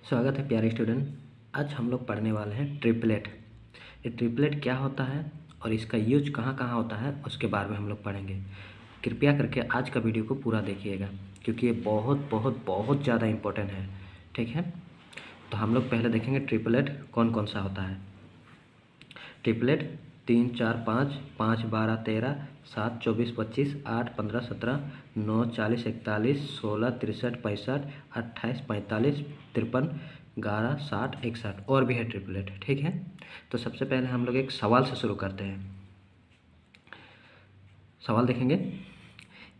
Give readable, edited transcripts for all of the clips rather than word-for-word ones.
स्वागत है प्यारे स्टूडेंट। आज हम लोग पढ़ने वाले हैं ट्रिपलेट। ये ट्रिपलेट क्या होता है और इसका यूज कहाँ कहाँ होता है उसके बारे में हम लोग पढ़ेंगे। कृपया करके आज का वीडियो को पूरा देखिएगा क्योंकि ये बहुत बहुत बहुत ज़्यादा इम्पोर्टेंट है। ठीक है, तो हम लोग पहले देखेंगे ट्रिपलेट कौन कौन सा होता है। ट्रिपलेट 3 4 5 5 12 13 7 24 25 8 15 17 9 40 41 16 63 65 28 45 53 11 60 61 और भी है ट्रिपलेट। ठीक है, तो सबसे पहले हम लोग एक सवाल से शुरू करते हैं। सवाल देखेंगे।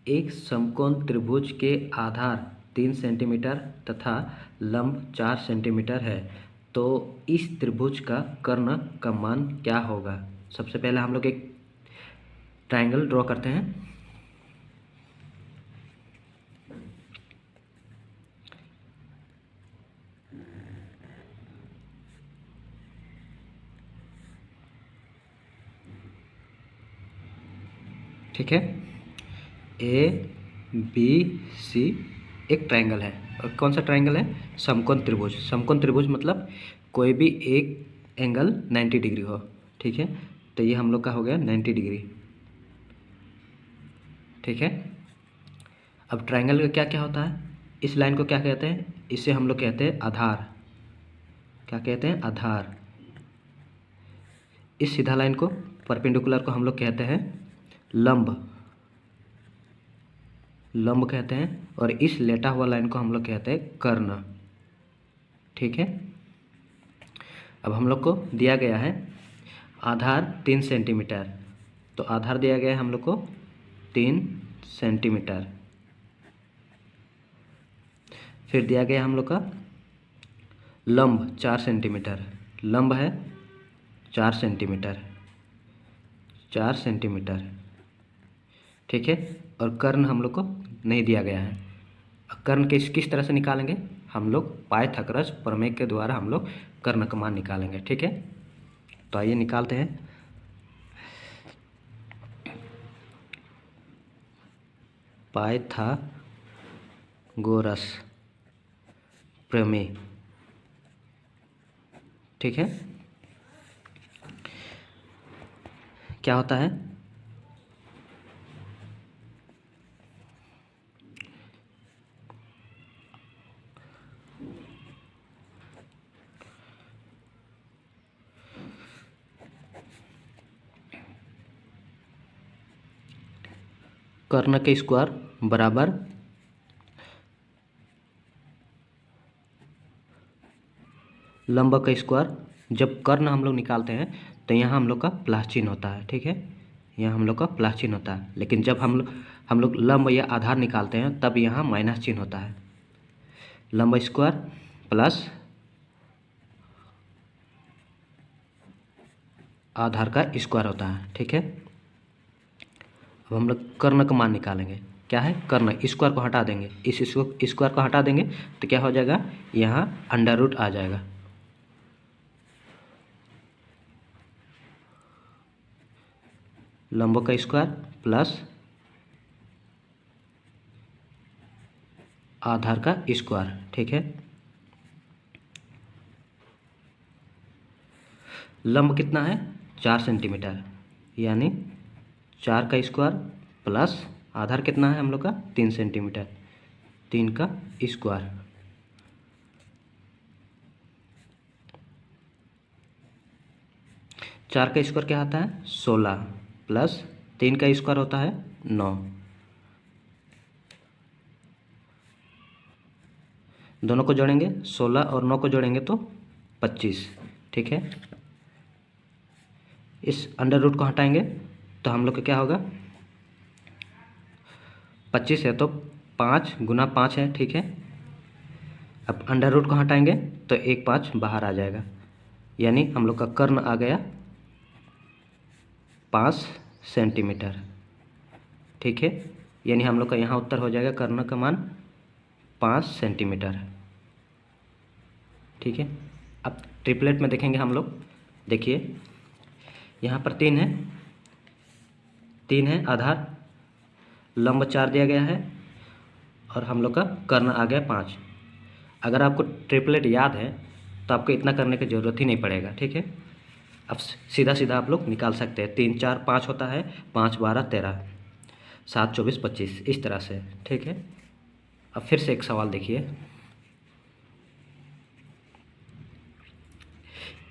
एक समकोण त्रिभुज के आधार 3 सेंटीमीटर तथा लंब 4 सेंटीमीटर है, तो इस त्रिभुज का कर्ण का मान क्या होगा। सबसे पहले हम लोग एक ट्रायंगल ड्रॉ करते हैं। ठीक है, ए बी सी एक ट्रायंगल है। और कौन सा ट्रायंगल है? समकोण त्रिभुज। समकोण त्रिभुज मतलब कोई भी एक एंगल 90 डिग्री हो। ठीक है, तो ये हम लोग का हो गया 90 डिग्री। ठीक है, अब ट्रायंगल का क्या क्या होता है? इस लाइन को क्या कहते हैं? इसे हम लोग कहते हैं आधार। क्या कहते हैं? आधार। इस सीधा लाइन को, परपेंडिकुलर को हम लोग कहते हैं लंब। लंब कहते हैं। और इस लेटा हुआ लाइन को हम लोग कहते हैं कर्ण। ठीक है, अब हम लोग को दिया गया है आधार 3 सेंटीमीटर। तो आधार दिया गया है हम लोग को 3 सेंटीमीटर। फिर दिया गया हम लोग का लंब 4 सेंटीमीटर। लंब है 4 सेंटीमीटर। 4 सेंटीमीटर। ठीक है, और कर्ण हम लोग को नहीं दिया गया है। कर्ण किस तरह से निकालेंगे? हम लोग पाइथागोरस प्रमेय के द्वारा हम लोग कर्ण का मान निकालेंगे। ठीक है, तो आइए निकालते हैं। पाइथागोरस प्रमेय। ठीक है, क्या होता है? कर्ण के स्क्वायर बराबर लंब का स्क्वायर। जब कर्ण हम लोग निकालते हैं तो यहाँ हम लोग का प्लस चिन्ह होता है। ठीक है, यहाँ हम लोग का प्लस चिन्ह होता है। लेकिन जब हम लोग लंब या आधार निकालते हैं तब यहाँ माइनस चिन्ह होता है। लंब स्क्वायर प्लस आधार का स्क्वायर होता है। ठीक है, अब हम लोग कर्ण का मान निकालेंगे। क्या है? कर्ण। स्क्वायर को हटा देंगे, इस स्क्वायर को हटा देंगे तो क्या हो जाएगा? यहाँ अंडर रूट आ जाएगा। लंब का स्क्वायर प्लस आधार का स्क्वायर। ठीक है, लंब कितना है? 4 सेंटीमीटर, यानी 4 का स्क्वायर प्लस आधार कितना है हम लोग का? 3 सेंटीमीटर। 3 का स्क्वायर। चार का स्क्वायर क्या आता है? 16 प्लस 3 का स्क्वायर होता है 9। दोनों को जोड़ेंगे, 16 और 9 को जोड़ेंगे तो 25। ठीक है, इस अंडर रूट को हटाएंगे तो हम लोग का क्या होगा? 25 है तो 5 गुना 5 है। ठीक है, अब अंडर रूट को हटाएंगे तो 1 5 बाहर आ जाएगा, यानी हम लोग का कर्ण आ गया 5 सेंटीमीटर। ठीक है, यानी हम लोग का यहाँ उत्तर हो जाएगा कर्ण का मान 5 सेंटीमीटर। ठीक है, अब ट्रिपलेट में देखेंगे हम लोग। देखिए यहाँ पर 3 है, 3 है आधार, लंब 4 दिया गया है और हम लोग का कर्ण आ गया 5। अगर आपको ट्रिपलेट याद है तो आपको इतना करने की ज़रूरत ही नहीं पड़ेगा, ठीक है। अब सीधा सीधा आप लोग निकाल सकते हैं। 3 4 5 होता है, 5 12 13, 7 24 25, इस तरह से, ठीक है। अब फिर से एक सवाल देखिए।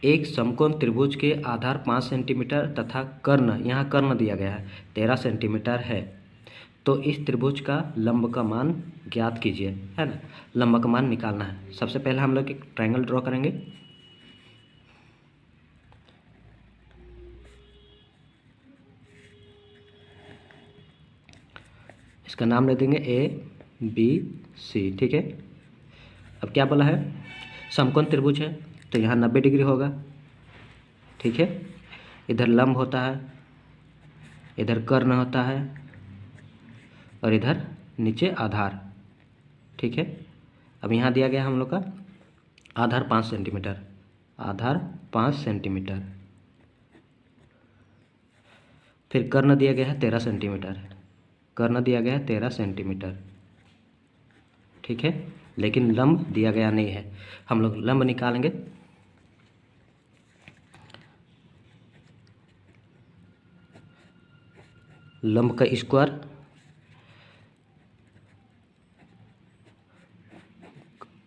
एक समकोण त्रिभुज के आधार 5 सेंटीमीटर तथा कर्ण, यहाँ कर्ण दिया गया है, 13 सेंटीमीटर है, तो इस त्रिभुज का लंब का मान ज्ञात कीजिए, है ना। लंब का मान निकालना है। सबसे पहले हम लोग एक ट्रायंगल ड्रॉ करेंगे। इसका नाम दे देंगे ABC, ठीक है। अब क्या बोला है, समकोण त्रिभुज है तो यहाँ 90 डिग्री होगा, ठीक है। इधर लंब होता है, इधर कर्ण होता है और इधर नीचे आधार, ठीक है। अब यहाँ दिया गया हम लोग का आधार 5 सेंटीमीटर, आधार 5 सेंटीमीटर, फिर कर्ण दिया गया है 13 सेंटीमीटर, कर्ण दिया गया है 13 सेंटीमीटर, ठीक है। लेकिन लंब दिया गया नहीं है। हम लोग लंब निकालेंगे। लंब का स्क्वायर,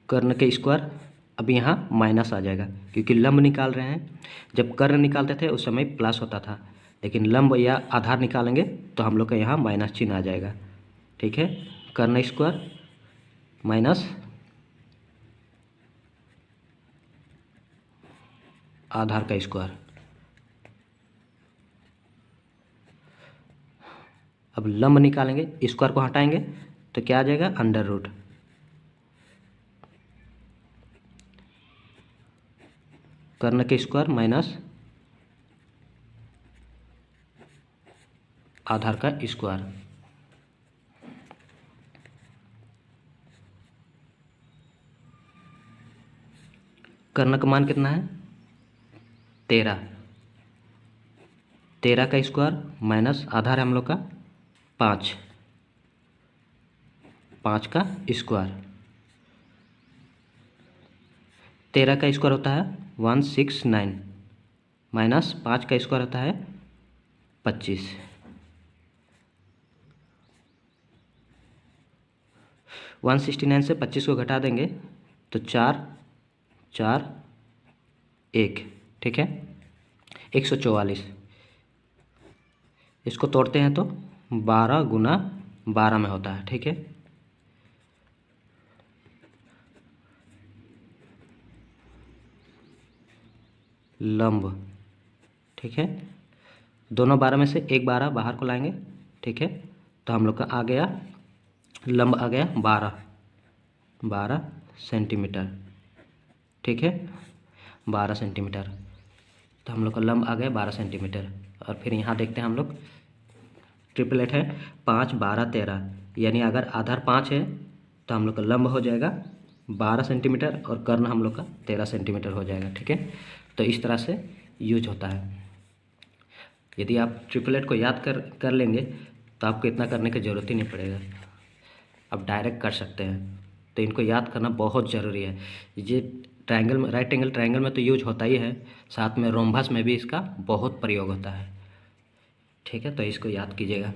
कर्ण के स्क्वायर। अब यहाँ माइनस आ जाएगा क्योंकि लंब निकाल रहे हैं। जब कर्ण निकालते थे उस समय प्लस होता था, लेकिन लंब या आधार निकालेंगे तो हम लोग का यहाँ माइनस चिन्ह आ जाएगा, ठीक है। कर्ण स्क्वायर माइनस आधार का स्क्वायर। अब लंब निकालेंगे, स्क्वायर को हटाएंगे तो क्या आ जाएगा, अंडर रूट। कर्ण के स्क्वायर माइनस आधार का स्क्वायर। कर्ण का मान कितना है, 13, 13 का स्क्वायर माइनस आधार है हम लोग का 5, 5 का स्क्वायर। 13 का स्क्वायर होता है 169 माइनस 5 का स्क्वायर होता है 25। 169 से 25 को घटा देंगे तो 4 4 1, ठीक है, 144। इसको तोड़ते हैं तो 12 गुना 12 में होता है, ठीक है। लंब, ठीक है। दोनों 12 में से एक 12 बाहर को लाएंगे, ठीक है। तो हम लोग का आ गया, लंब आ गया 12 सेंटीमीटर, ठीक है, 12 सेंटीमीटर। तो हम लोग का लंब आ गया 12 सेंटीमीटर। और फिर यहाँ देखते हैं हम लोग, ट्रिपलेट है 5 12 13, यानी अगर आधार 5 है तो हम लोग का लंब हो जाएगा 12 सेंटीमीटर और कर्ण हम लोग का 13 सेंटीमीटर हो जाएगा, ठीक है। तो इस तरह से यूज होता है। यदि आप ट्रिपलेट को याद कर लेंगे तो आपको इतना करने की ज़रूरत ही नहीं पड़ेगा, आप डायरेक्ट कर सकते हैं। तो इनको याद करना बहुत ज़रूरी है। ये ट्रायंगल में, राइट एंगल ट्रायंगल में तो यूज होता ही है, साथ में रोम्बस में भी इसका बहुत प्रयोग होता है, ठीक है। तो इसको याद कीजिएगा।